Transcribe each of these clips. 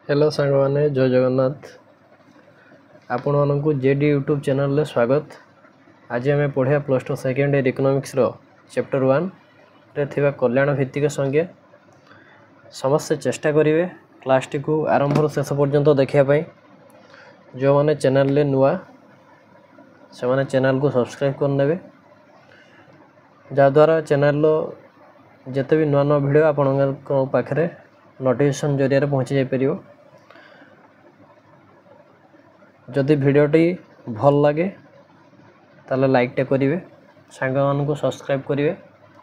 Hello सांग मैंने जय जगन्नाथ आपण मानक जेडी यूट्यूब चैनल रे स्वागत। आज आम पढ़िया plus two second year economics रो चैप्टर 1 रे थिबा कल्याण भित्तिक संज्ञा समस्त चेष्टा करेंगे क्लास टी को आरंभ शेष पर्यंत देखापी। जो मैंने चैनल रे नुआ से मैंने चैनल को सब्सक्राइब करने जहाद्वारा चैनल जिते भी नुआ नुआ भिड आपण पाखे नोटिफिकेशन जरिया पहुँची जापर। जदि भिडियोटी भल लगे ताले लाइक टे करेंगे, सांग मान को सब्सक्राइब करेंगे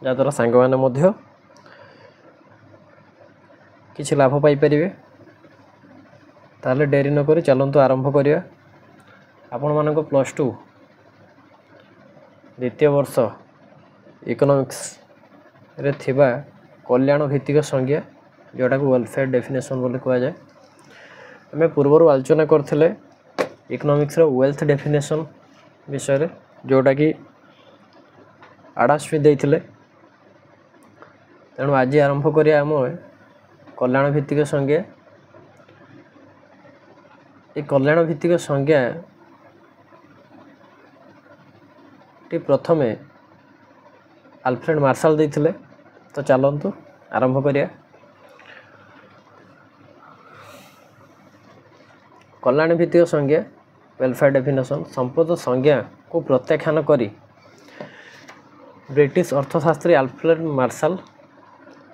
जहाद्वारा सांग मैंने किसी लाभ पाइपर। ताले डेरी नक चलतु आरंभ करिया। आपण मानक प्लस टू द्वितीय वर्ष इकोनॉमिक्स रे थिबा कल्याण भित्तिक संज्ञा जोटा को वेलफेयर डेफिनेशन बोली कह जाए। आम पूर्वर आलोचना करथिले इकोनॉमिक्स रो वेल्थ डेफिनेशन विषय जोटा कि आडम स्मिथ देइथिले। तेणु आज आरंभ करिया आम कल्याण भित्तिक संज्ञा। ये कल्याण भित्तिक संज्ञा टी प्रथमे अल्फ्रेड मार्शल देइथिले। तो चलतु आरंभ करिया। कल्याण भित्तिक संज्ञा वेलफेयर डेफिनेशन संपद संज्ञा को प्रत्याख्यान करी ब्रिटिश अर्थशास्त्री अल्फ्रेड मार्शल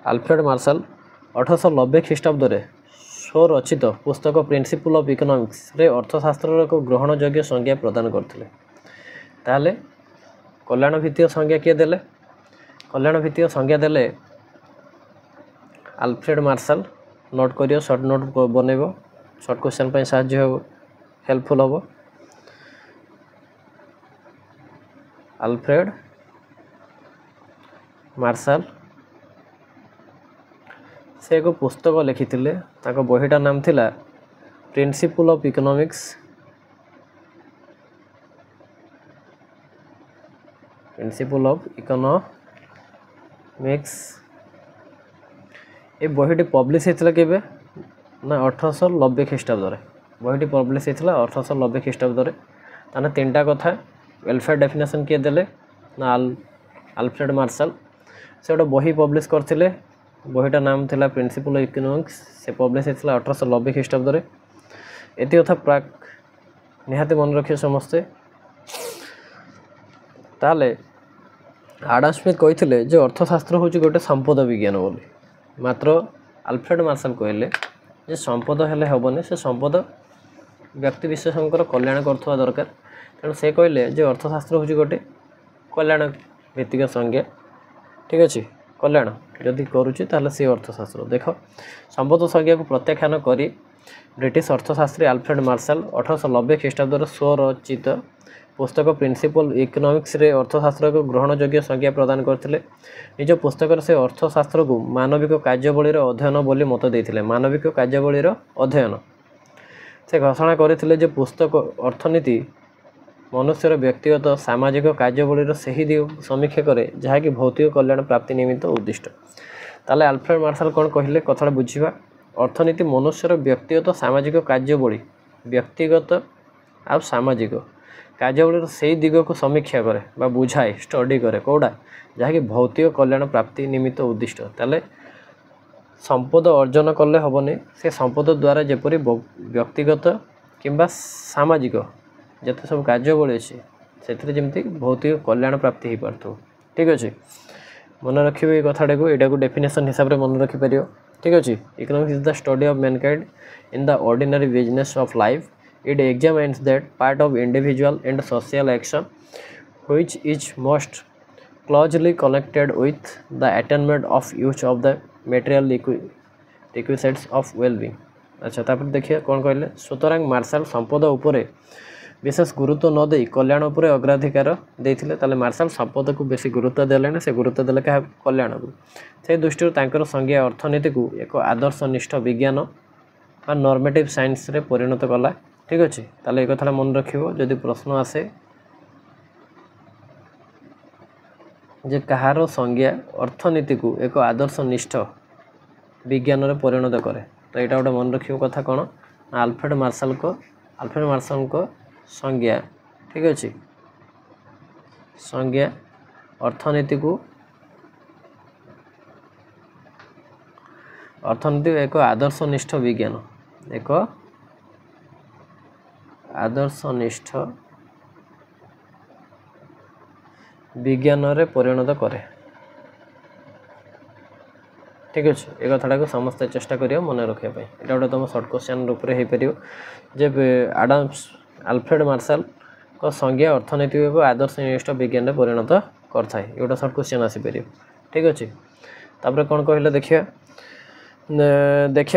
1890 ख्रीष्टाब्द रे स्वरचित पुस्तक प्रिंसिपल ऑफ इकोनॉमिक्स रे अर्थशास्त्र एक ग्रहणयोग्य संज्ञा प्रदान करथिले। ताले कल्याण भित्तिक संज्ञा किए देले? कल्याण भित्तिक संज्ञा देले अल्फ्रेड मार्शल। नोट करियो, शॉर्ट नोट बनइबो, शॉर्ट क्वेश्चन पे साहाय्य हो, हेल्पफुल हो। अल्फ्रेड मार्शल से एक पुस्तक लिखिथिले। ताको बहीटा नाम थिला principle of economics. Principle of economics ये बहीटी पब्लिश होता केबे ना 1890 ख्रीष्टाब्द रे। बहीटी पब्लिश होता 1890 ख्रीष्टाब्द रे। ताने तीनटा कथा वेलफेयर डेफिनेशन किए देले ना अल्फ्रेड मार्शल। से गोटे बही पब्लिश करथिले। बहीटा नाम थिला प्रिंसिपल ऑफ इकोनॉमिक्स। से पब्लिश होता 1890 ख्रीष्टाब्द रे। एति कथा प्राक निहाती मन रखिए समस्ते। ताले आडम स्मिथ कहिथिले जे अर्थशास्त्र होची गोटे संपद विज्ञान बोली। मात्र अल्फ्रेड मार्शल कहले जे संपद हेले हेबने, से संपद व्यक्ति विशेषकर कल्याण करथवा दरकार। तेणु से कहले जे अर्थशास्त्र होची गोटे कल्याण भित्तिक संज्ञा। ठीक अच्छे, कल्याण जदि करुचे ताहले से अर्थशास्त्र। देख संपद संज्ञा को प्रत्याख्यान करी ब्रिटिश अर्थशास्त्री अल्फ्रेड मार्शल 1890 ख्रीष्टाब्द स्वरचित पुस्तक प्रिंसिपल इकोनॉमिक्स रे अर्थशास्त्र को ग्रहणयोग्य संज्ञा प्रदान करथिले। निज पुस्तक से अर्थशास्त्र को मानविक कार्यावलीर अध्ययन बोली मत देइथिले। मानविक कार्यावलीर अध्ययन से घोषणा करथिले जे पुस्तक अर्थनीति मनुष्यर व्यक्तिगत सामाजिक कार्यावलीर सही दिग समीक्षा करे जहाँकि भौतिक कल्याण प्राप्ति निमित्त उद्दिष्ट। ताले अल्फ्रेड मार्शल कौन कहले कथा बुझिबा। अर्थनीति मनुष्यर व्यक्तिगत सामाजिक कार्यावली, व्यक्तिगत आ सामाजिक कार्यावलीर सही दिग को समीक्षा करे बा बुझाए, स्टडी करे कोडा जहाँकि भौतिक कल्याण प्राप्ति निमित्त उद्दिष्ट। ताले संपद अर्जन कले हेबनी, से संपद द्वारा जेपरी व्यक्तिगत किंबा सामाजिक जते सब कार्यावली अच्छे से जमी भौतिक कल्याण प्राप्ति हो पार्थ। ठीक अच्छे, मन रखिए ये कथाटा को, यहाँ को डेफिनेशन हिसाब से मन रखिपर। ठीक अच्छे, economics is the study of Mankind in the ordinary business of life. It examines that part of individual and social action which is most closely connected with the attainment of use of the material requisites of wellbeing. अच्छा, तापर देखिए कौन कहले। सुतरां martial संपद उपरे विशेष गुरुत्व न दे कल्याण उपरे अग्राधिकार देइथिले। ताले मार्शल संपद को बेसी गुरुत्व देले, से गुरुत्व देले क्या कल्याण को। से दृष्टि तांकर संज्ञा अर्थनीति को एक आदर्शनिष्ठ विज्ञान बा नॉर्मेटिव साइंस रे परिणत कला। ठीक अच्छे, ताले एक कथा मन रखिबो जदि प्रश्न आसे जे कहार संज्ञा अर्थनीति को एक आदर्शनिष्ठ विज्ञान रे परिणत करे, तो यहाँ गोटे मन रखियो कथा कौन आल्फ्रेड मार्शल को संज्ञा ठीक अच्छे संज्ञा अर्थनीति एक आदर्शनिष्ठ विज्ञान एक आदर्शनिष्ठ विज्ञान रे परिणत करे ठीक अच्छे ये कथाटा को समस्ते चेष्टा करियो मन रखिया पे एटा गोटे तुम शॉर्ट क्वेश्चन रूप में हो पार जे आल्फ्रेड मार्शल को संज्ञा अर्थनीति को आदर्शनिष्ठ विज्ञान रे परिणत करता है गोटे शॉर्ट क्वेश्चन आसीपर ठीक अच्छे तापर कौन कहले देखिया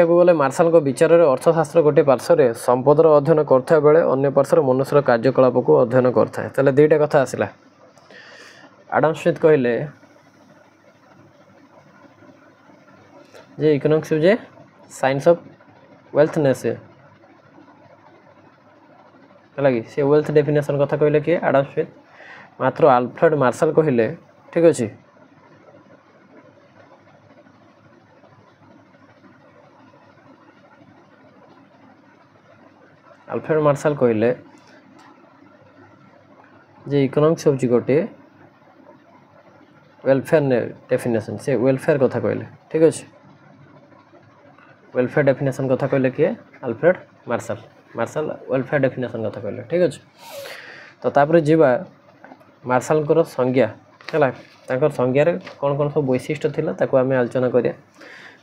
गले मार्शल को विचार में अर्थशास्त्र गोटे पार्श्वर संपदर अध्ययन करता बेले अन्य पार्श्वर मनुष्यर कार्यकलाप को अध्ययन करता है ताले दुईटा कथा आसला आडम स्मिथ कहले जे इकोनॉमिक्स जे साइंस ऑफ वेल्थनेस है कि से वेल्थ डेफिनेशन कथा कहले कि आडम स्मिथ मात्र आल्फ्रेड मार्शल कहले ठीक अच्छे आल्फ्रेड मार्शल कहले जे इकोनॉमिक्स होची गोटे वेलफेयर डेफिनेशन से वेलफेयर कथा कहले ठीक अच्छे वेलफेयर डेफिनेशन कथा कहले किए आल्फ्रेड मार्शल वेलफेयर डेफिनेशन कथा कहले ठीक अच्छे तो तापर जीवा मार्शल को संज्ञा है संज्ञार कौन कौन सब वैशिष्ट्य थिला ताको आमे आलोचना करिया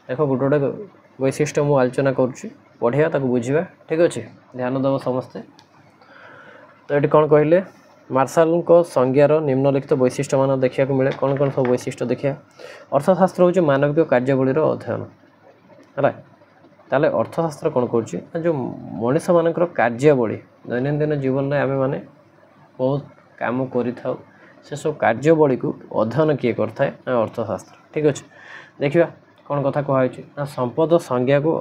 देखो गोटे गोटे वैशिष्ट्य मु आलोचना करुच्ची पढ़िया ताको बुझिबा ठीक अच्छे ध्यान दब समस्ते तो ये कौन कहले मार्शल को संज्ञार निम्नलिखित वैशिष्ट्य मान देखा मिले कौन कौन सब वैशिष्ट्य देखिया अर्थशास्त्र हूँ मानविक कार्यावलीर अध्ययन है ताले अर्थशास्त्र कौन कर जो मनीष मान कार्यावली दैनंदिन जीवन में आम मैंने बहुत काम कर से सब कार्यावली को अध्ययन किए करता है अर्थशास्त्र ठीक अच्छे देखिए कौन कथा कहुच्छी ना संपद संज्ञा को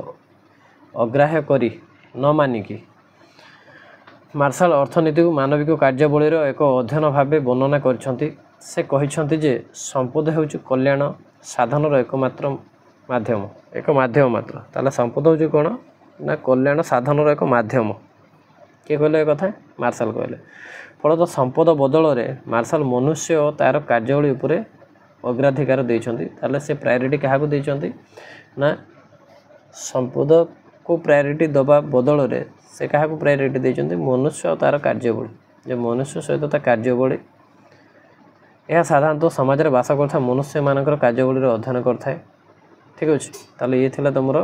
अग्राह्य करी न मानिकी मार्शल अर्थनीति को मानविक कार्यावलीर एक अध्ययन भाव वर्णना करछंती से कहिछंती जे संपद हेउची कल्याण साधनर एकमात्र माध्यम मात्र ताले संपद होची कोन ना कल्याण साधनर एक माध्यम के कहले कथा मार्शल कहले फलत संपद बदल रे मार्शल मनुष्य और तार कार्यावली उपरे अग्राधिकार देइछंती ताले से प्रायोरिटी क्या देइछंती ना संपद को प्रायोरिटी दबा बदल रे से क्या प्रायोरिटी देइछंती मनुष्य और तार कार्यावली जो मनुष्य सहित ता कार्यावली यह साधारणतः समाज में बास करता मनुष्य मानकर कार्यावली अध्ययन करता ठीक अच्छे ताले ये थिला तुमर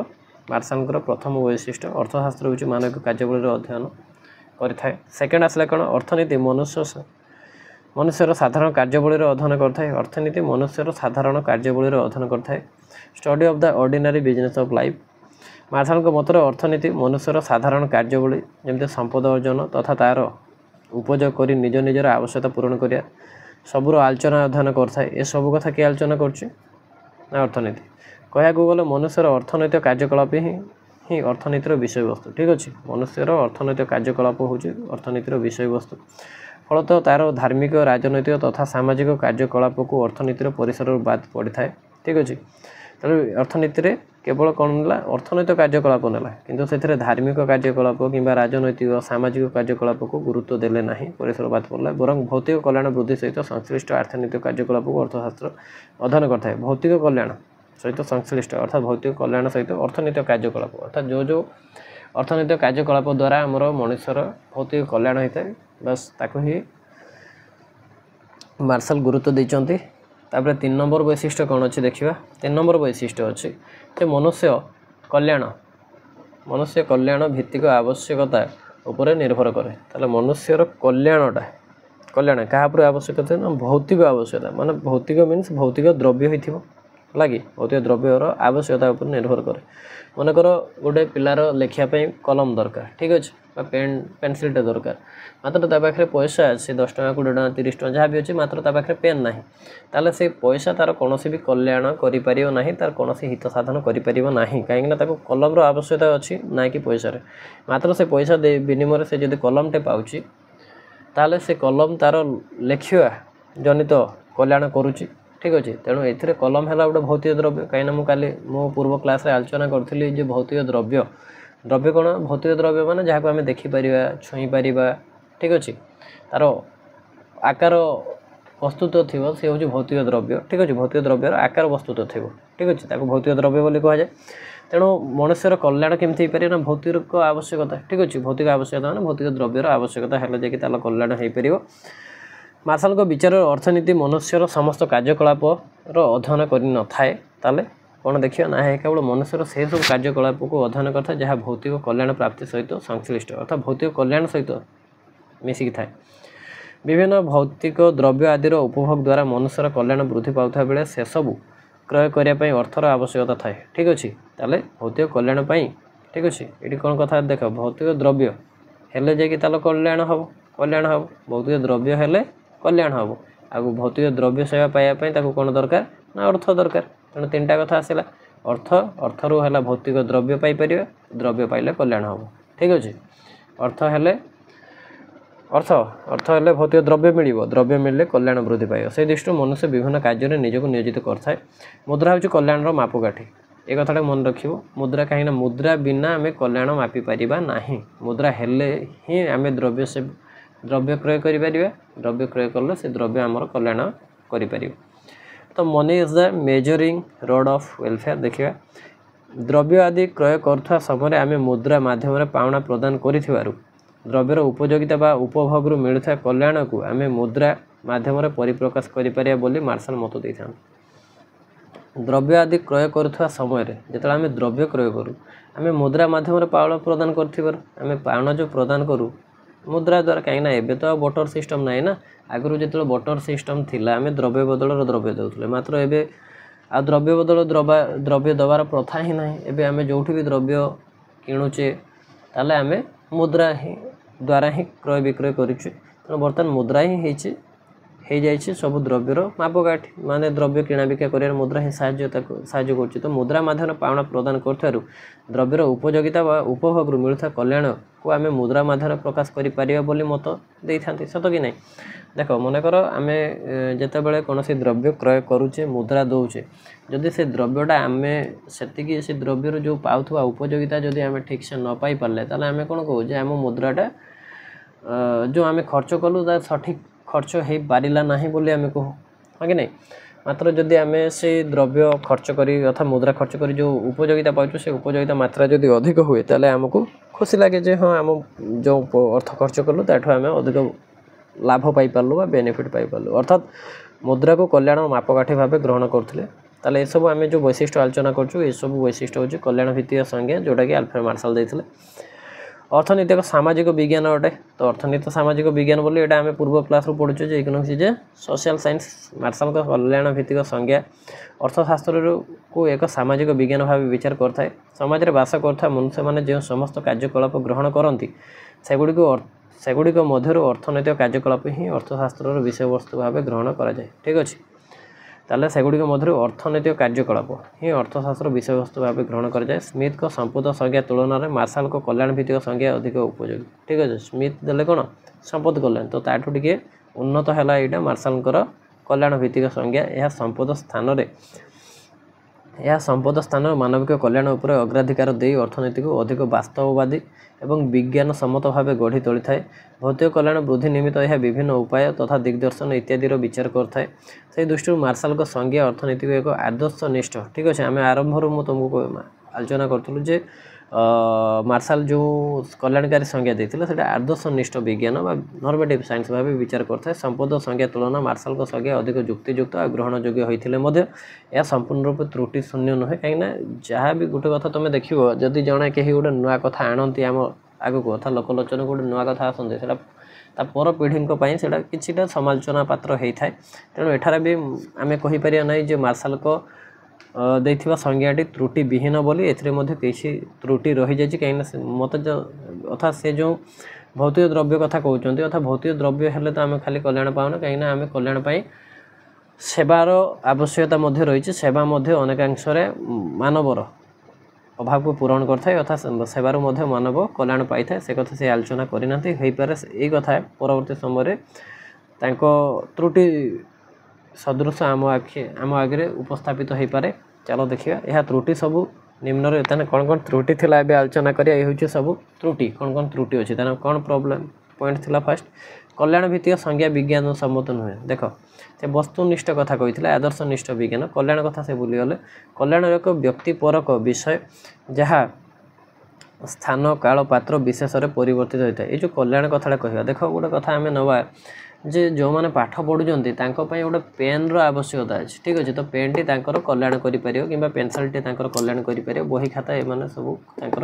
मार्शल प्रथम वैशिष्ट्य अर्थशास्त्र हूँ मानविक कार्यावली अध्ययन करें सेकेंड आसला कौन अर्थनीति मनुष्यर साधारण कार्यावली अध्ययन करता है अर्थनीति मनुष्यर साधारण कार्यावली अध्ययन करता है study of the ordinary business of life Marshall मतर अर्थनीति मनुष्यर साधारण कार्यावली जमती संपद अर्जन तथा तार उपयोग कर निज निजर आवश्यकता पूरण करिया सबूर आलोचना अध्ययन करता है ये सब कथा किए आलोचना कर अर्थनीति कहया गले मनुष्यर अर्थनैतिक कार्यकलाप ही अर्थनीतिर विषय वस्तु ठीक अच्छे मनुष्यर अर्थनैतिक कार्यकलाप हूँ अर्थनीतिर विषय वस्तु फलत तार धार्मिक राजनैतिक तथा सामाजिक कार्यकलाप को अर्थनीतिर परिसर बाद पड़ी था ठीक अच्छे तेणु अर्थनीति केवल कौन ना अर्थनैतिक कार्यकलाप नेला किंतु से धार्मिक कार्यकलाप कि राजनैतिक सामाजिक कार्यकलाप को गुरुत्व देले ना परिसर बाद पड़ा बरं भौतिक कल्याण वृद्धि सहित संश्लिष्ट अर्थनैतिक कार्यकलाप को अर्थशास्त्र अध्ययन करता है भौतिक कल्याण सहित संश्लिष्ट अर्थात भौतिक कल्याण सहित अर्थनैतिक कार्यकलाप अर्थात जो अर्थनैतिक कार्यकलाप द्वारा आमर मनुष्यर भौतिक कल्याण होता है बस ताको ही मार्शल गुरुत्व देइचंती तापर 3 नंबर वैशिष्ट्य कौन अच्छे देखा 3 नंबर वैशिष्ट्य अच्छे कि मनुष्य कल्याण भित्तिक आवश्यकता उपरे निर्भर करे ताले मनुष्यर कल्याण क्या आवश्यकता ना भौतिक आवश्यकता माने भौतिक मीन्स भौतिक द्रव्य होइथिबो लगी भौतिक द्रव्यर आवश्यकता उपर निर्भर करे मनकर गोटे पिलार लेखापी कलम दरकार ठीक अच्छे पेन पेनसिलटे दरकार मात्र ता पाखे पैसा अच्छे 10 टका 20 टका 30 टका जहाँ भी अच्छे मात्र ता पाखे पेन ना ताले से पैसा तार कौन भी कल्याण करें तार कौन हित साधन करें कहीं कलम आवश्यकता अच्छी ना कि पैसा मात्र से पैसा विनिमय से जब कलमटे पाँच ताले से कलम तार लेखिया जनित कल्याण करुच्ची ठीक अच्छे। तेणु ये कलम है गोटे भौतिक द्रव्य कहीं मु पूर्व क्लास आलोचना करी जो भौतिक द्रव्य द्रव्य कौन भौतिक द्रव्य मान जहाँ आम देखिपर छुई पार ठीक अच्छे तार आकार वस्तुत थी सी हूँ भौतिक द्रव्य ठीक अच्छे भौतिक द्रव्यर आकार वस्तुत थी ठीक अच्छे भौतिक द्रव्य बोली कहुए। तेणु मनुष्यर कल्याण केमती हो पारे ना भौतिक आवश्यकता ठीक अच्छे भौतिक आवश्यकता मैंने भौतिक द्रव्यर आवश्यकता है जाकि तार कल्याण हो पार। मार्शल को विचार अर्थनीति मनुष्यर समस्त कार्यकलाप अध्ययन कर न थाए ताले कौन देखिए ना है केवल मनुष्यर से सब कार्यकलाप को अध्ययन करता जहाँ भौतिक कल्याण प्राप्ति सहित संश्लिष्ट अर्थात भौतिक कल्याण सहित मिसिकी थाए। विभिन्न भौतिक द्रव्य आदिर उपभोग द्वारा मनुष्यर कल्याण वृद्धि पाउथा बेले से सबू क्रय करने अर्थर आवश्यकता थाए ठीक अच्छे। ताले भौतिक कल्याण ठीक अच्छे ये कौन कथा देख भौतिक द्रव्य हेले जाकि ताल कल्याण हम भौतिक द्रव्य हेले कल्याण हम आगु भौतिक द्रव्य सेवा पाइबा कौन दरकार ना अर्थ दरकार। तेणु तीनटा कथा आसला अर्थरू है भौतिक द्रव्य पाइपर द्रव्य पाइले कल्याण हम ठीक अच्छे। अर्थ हेले भौतिक द्रव्य मिल द्रव्य मिले कल्याण वृद्धि पाइब से दृष्टि मनुष्य विभिन्न कार्य निजक नियोजित करए। मुद्रा हूँ कल्याण मापकाठी ये कथाटा मन रख मुद्रा कहीं मुद्रा बिना आम कल्याण मापी पारिबा नहीं मुद्रा हेले ही आम द्रव्य से द्रव्य क्रय कर द्रव्य क्रय कले से द्रव्य आमर कल्याण कर। तो money is the measuring rod of welfare देखिए द्रव्य आदि क्रय करुवा समय आम मुद्रा मध्यम पावना प्रदान करूँ द्रव्यर उपयोगिता बा उपभोग मिलुवा कल्याण को आम मुद्रा मध्यम परिप्रकाश करें बोली मार्शल मत दे था। द्रव्य आदि क्रय करुवा समय जो आम द्रव्य क्रय करूँ आम मुद्रा मध्यम पावना प्रदान करें पावना जो प्रदान करूँ मुद्रा द्वारा कहीं एबे तो बटर सिस्टम ना ना आगु जो बटर सिस्टम थिला आम द्रव्य बदल द्रव्य दौले मात्र एबे आ द्रव्य बदल द्रव्य दबार प्रथा ही ना एबे आम जो भी द्रव्य किणुचे ताले आम मुद्रा ही द्वारा ही क्रय विक्रय करुचे। तेणु बर्तमान मुद्रा ही हो सब द्रव्यर मापकाठी माने द्रव्य किଣା बिका कर मुद्रा ही साहाय्य कर। तो मुद्रा माध्यम पावना प्रदान कर द्रव्यर उपयोगिता व उपभोग मिलुवा कल्याण को आम मुद्रा माध्यम प्रकाश करें बोली मत दे था सत कि नहीं। देख मनकर आम जिते कौन द्रव्य क्रय करुचे मुद्रा दौचे जदि से द्रव्यटा आम से द्रव्यर जो पाउथवा उपयोगिता जदि आम ठीक से न पाई पारे ताले आम कौन कहूँ आम मुद्राटा जो आम खर्च कलु सठिक खर्च हो पारा ना बोली आम कहूँ हाँ कि नहीं। मात्र जदि आम से द्रव्य खर्च करी अर्थात मुद्रा खर्च करी जो उपयोगिता पाचु से उपयोगिता मात्रा जदि अधिक हुए ताले आमको खुशी लगे जे हाँ आम जो अर्थ खर्च कलु ताठू आम अधिक लाभ पाई पारलु बा बेनिफिट पाई पारलु अर्थात मुद्रा को कल्याण मापकाठी भाव ग्रहण करते। ताले ये सब आम जो वैशिष्ट्य आलोचना करूँ ये सब वैशिष्ट्य हूँ कल्याण भित्तिक संज्ञा जोटा कि अल्फ्रेड मार्शल देते। अर्थनीति एक सामाजिक विज्ञान अटे। तो अर्थनीति सामाजिक विज्ञान बोली एटा आम पूर्व क्लास रू पढ़ुचे जो इकोनॉमिक्स जे सोशल साइंस मार्शल का कल्याण भित्तिक संज्ञा अर्थशास्त्र को एक सामाजिक विज्ञान भाव विचार करता है। समाज में बास करता मनुष्य मैंने जो समस्त कार्यकलाप ग्रहण करती सेगुड़िक मध्य अर्थनैतिक कार्यकलाप ही अर्थशास्त्र विषय वस्तु भाव ग्रहण कराए ठीक अच्छे। ताले सेगुड़िक मध्य अर्थनैतिक कार्यकलाप ही अर्थशास्त्र विषय वस्तु भाव ग्रहण कराए। स्मिथ को संपद संज्ञा तुलन में मार्शल को कल्याण भित्तिक संज्ञा अधिक उपयोगी ठीक अच्छे। स्मिथ देले कौन संपद कल्याण तो ताठू टिके उन्नत है यहाँ मार्शल कल्याण भित्तिक संज्ञा यह संपद स्थान मानविक कल्याण उपर अग्राधिकार दे अर्थनीति को अधिक वास्तववादी एवं विज्ञान सम्मत भाव गढ़ी तोली थाए। भौतिक कल्याण वृद्धि निमित्त यह विभिन्न उपाय तथा दिग्दर्शन इत्यादि विचार करता से दृष्टि मार्शल को संज्ञा अर्थनीति को एक आदर्श निष्ठ ठीक अच्छे। आम आरंभ मुझे तुमको आलोचना करूँ जे मार्शल जो कल्याणकारी संज्ञा देते से आदर्श निष्ठ विज्ञान नॉर्मेटिव साइंस भाव विचार करता। संपद संज्ञा तुलन मार्शल को संज्ञा अधिक युक्तियुक्त और ग्रहण योग्य होते यह संपूर्ण रूप त्रुटि शून्य नुहे कहीं जहाँ भी गोटे कथा तुम देख जदि जड़े कहीं गोटे नुआ कथा आणती आम आगक अर्थात लोकलोचन गोटे नुआ कथा आसते से पर पीढ़ी कि समालोचना पात्र होता है। तेणु एठार भी आम कहीपर ना जो मार्शल को देथिबा संज्ञाटी त्रुटि विहीन बोली एथिरे किसी त्रुटि रही जाए कहीं मत अर्थात से जो भौतिक द्रव्य कथा कहते अर्थात भौतिक द्रव्य हेले तो आम खाली कल्याण पाऊना कहीं आम कल्याण पाई सेवार आवश्यकता रही सेवा अनेकांश मानवर अभाव को पूरण करता अर्थात सेवार मानव कल्याण पाई था से कथा से आलोचना करना हो पारे यही कथा परवर्ती समय त्रुटि सदृश आम आगे उपस्थापित हो पारे। चलो देखिए यह त्रुटि सबू निम्न तेना कौन कौन त्रुटि थिला एबे आलोचना करिया। ये हूँ सब त्रुटि कौन कौन त्रुटि अच्छी तेना कौन प्रोब्लेम पॉइंट थिला। फास्ट कल्याण भित्तिक संज्ञा विज्ञान सम्मत नुहे। देख से वस्तुनिष्ठ कथा कही आदर्शनिष्ठ विज्ञान कल्याण कथा से भूलीगले। कल्याण एक व्यक्तिपरक विषय जहाँ स्थान काल पात्र विशेष परिवर्तित होता है। ये जो कल्याण कथा कह देख गोटे कथा आम नवा जे जो मैंने पाठ पढ़ुंट गोटे पेन आवश्यकता अच्छे। ठीक अच्छे तो पेन टी कल्याण कर कि पेनसिल टी कल्याण कर बही खाता ये सब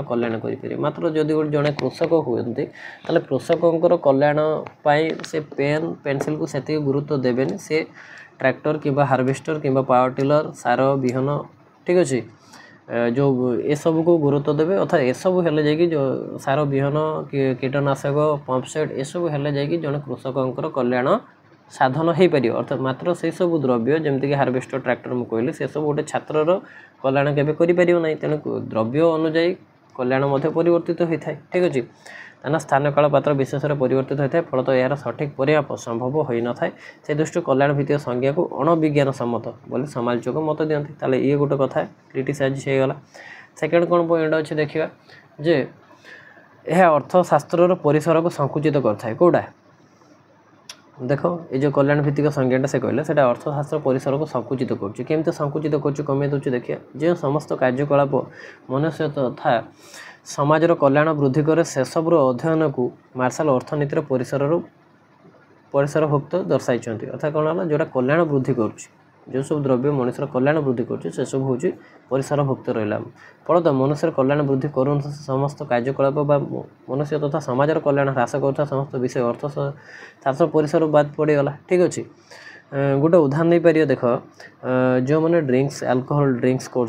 कल्याण कर। मात्र जदि गोटे जड़े कृषक हुए कृषकर कल्याण से पेन पेनसिल को से गुरुत्व देवेनि। से ट्रैक्टर कि हार्वेस्टर कि पावर टिलर सार विहन ठीक अच्छे जो ये सब को गुरुत्व देवे। अर्थात ये सब हेले जाकि जो सार विहन कीटनाशक पंप सेट ये सब हेले जाकि जड़े कृषकर कल्याण साधन हो पार। अर्थात मात्र से सब द्रव्य जमीक हार्वेस्टर ट्रैक्टर मुझे कहली से सब गोटे छात्रर कल्याण केवे कर। तेणु द्रव्य अनुजाई कल्याण परिवर्तित होता है। ठीक अच्छे तेना स्थान काल पात्र विशेष परिवर्तित होता है। फलत यार सठिक परिमाप संभव हो न था। से दृष्टि कल्याण भित्तिक संज्ञा को अणविज्ञान सम्मत बोले समालोचक मत दियंती। ताले ये गोटे कथा क्रिटिसाइज होगला। सेकेंड कौन पॉइंट अच्छे देखा जे यह अर्थशास्त्र परिसर को संकुचित करता है। कौटा देख ये जो कल्याण भित्तिक संज्ञाटा से कहले सेटा अर्थशास्त्र परिसर को संकुचित करमती संकुचित कमे दूसरी देखिए जो समस्त कार्यकलाप मनुष्य तथा समाजर कल्याण वृद्धि करे से सबूर अध्ययन को मार्शल अर्थनीतिर परिसरभुक्त दर्शाई। अर्थात कौन है जोटा कल्याण वृद्धि करुच्ची जो सब द्रव्य मनुष्य कल्याण वृद्धि कर सब हूँ परिसरभुक्त रहा। फलत मनुष्य कल्याण वृद्धि करूँ समस्त कार्यकलाप मनुष्य तथा समाजर कल्याण ह्रास कर समस्त विषय अर्थशास्त्र परिसर बाद पड़गला। ठीक अच्छे गोटे उदाहरण नहीं पार देख जो मैंने ड्रिंक्स अल्कोहल ड्रिंक्स कर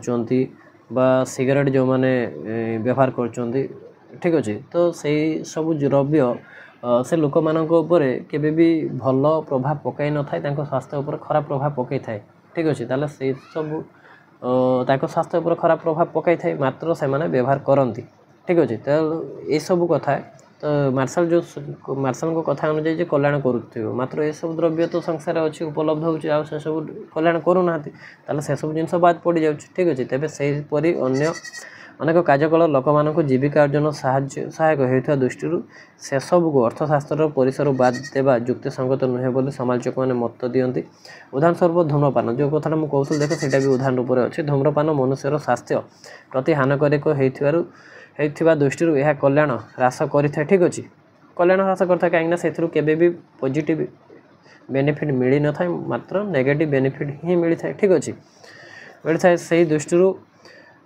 सिगरेट जो मैंने व्यवहार कर। ठीक अच्छे तो से सब द्रव्य से लोक मानके केबे भी भल प्रभाव पकई न था स्वास्थ्य उपर खराब प्रभाव पकई थाए। ठीक अच्छे ताले से सब स्वास्थ्य उपर खराब प्रभाव पकई थाए मात्र से माने व्यवहार करती। ठीक अच्छे तो ये सब कथा तो मार्शल जो मार्शल को कथा अनुजाई कल्याण करूँ मात्र ये सब द्रव्य तो संसार अच्छी उपलब्ध हो से सब कल्याण करूना से सब जिन बाद पड़ जाए। ठीक अच्छे तेज से अन्य अनेक कार्यकल लोक मान जीविका अर्जन सहायक होता दृष्टि से सब को अर्थशास्त्र परिसर बाद देवा युक्तिसंगत नुहे बोली समालोचक मैंने मत दियंती। उदाहरण स्वरूप धूम्रपान जो कथा मुझे कहूँ देख से भी उदाहरण रूप में अच्छे। धूम्रपान मनुष्यर स्वास्थ्य प्रति हानिकारक होता दृष्टि यह कल्याण ह्रास करें। ठीक अच्छे कल्याण ह्रास करता कहीं से भी पॉजिटिव बेनिफिट मिल न था मात्र नेगेटिव बेनिफिट ही मिलता है। ठीक अच्छे मिलता है से दृष्टि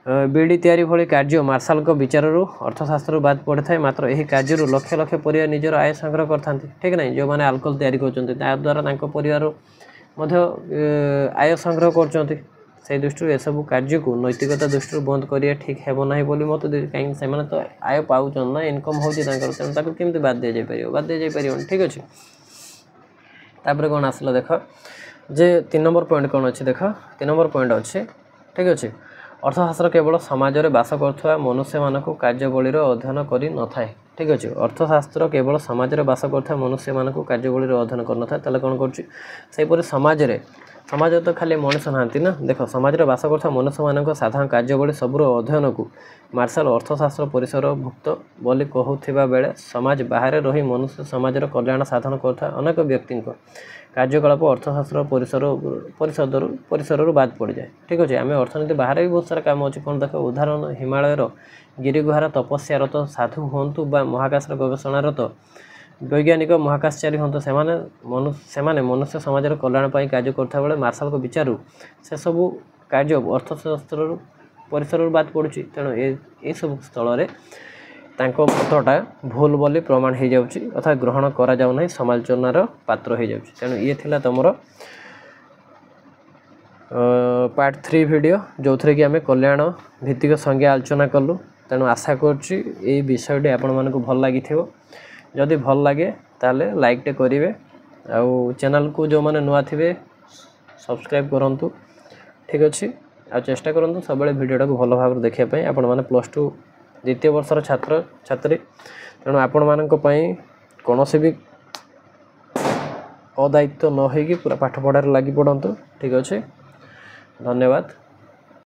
बीड़ी तैयारी भली कार्य मार्शल को विचार अर्थशास्त्र बाद पड़े था मात्र यही कार्य लक्ष लक्ष परिवार निजर आय संग्रह करते। ठीक ना जो मैंने अल्कोहल तैयारी कर परिवार आय संग्रह कर दृष्टि यह सब कार्य को नैतिकता दृष्टि बंद करिया ठीक है ना बोली मत कहीं से तो आय पाँच ना इनकम होती केमती बाद दि जापर। ठीक अच्छे तापर कौन आसला देख जे 3 नंबर पॉइंट कौन अच्छे देख 3 नंबर पॉइंट अच्छे। ठीक अच्छे अर्थशास्त्र केवल समाज में बास कर मनुष्य मानक कार्यवलीर अध्ययन कर न था। ठीक अच्छे अर्थशास्त्र केवल समाज में बास कर मनुष्य मानक कार्यवलीर अध्ययन कर न था कौन कर समाज तो खाली मनुष्य ना देख समाज में बास कर मनुष्य मानक साधारण कार्यवली सबूर अध्ययन को मार्शल अर्थशास्त्र परिसर भुक्त बोली कहूथिबा बेले समाज बाहर रही मनुष्य समाजर कल्याण साधन कर अनेक व्यक्ति कार्यकलाप अर्थशास्त्र परिसर बाद पड़ जाए। ठीक अच्छे आम अर्थनीति बाहर भी बहुत सारा काम अच्छे कौन देख उदाहरण हिमालयर गिरिगुहार तपस्यारत साधु हूँ महाकाश गवेषणार वैज्ञानिक महाकाशचारी हूँ से मनुष्य समाज कल्याण कार्य करता बेले मार्शल को विचार से सब कार्य अर्थशास्त्र परिसर बाद पड़ू। तेणु ये सब स्थल मतटा भूल बोली प्रमाण हो जाऊँगी अर्थात ग्रहण करा जाऊ नहीं समालोचनार पात्र हो जाऊँगी। तेणु ये थिला तुमर पार्ट 3 वीडियो जो थी कि आम कल्याण भित्तिक संज्ञा आलोचना कलु। तेणु आशा करुच्ची ये विषयटी आपण मानक भल लगी जदि भल लगे ताले लाइक टे करेंगे आउ चैनल को जो मैंने नुआ थे सब्सक्राइब करूँ। ठीक अच्छे आ चेष्टा करूँ सब भिडियोटा को भल भाव देखापी आपण मैंने +2 द्वितीय वर्षर छात्र छात्री। तेणु आपण मानक कौन भी अदायित्व न होगी पूरा पाठ पढ़ार लगी पड़तु। ठीक अच्छे, धन्यवाद।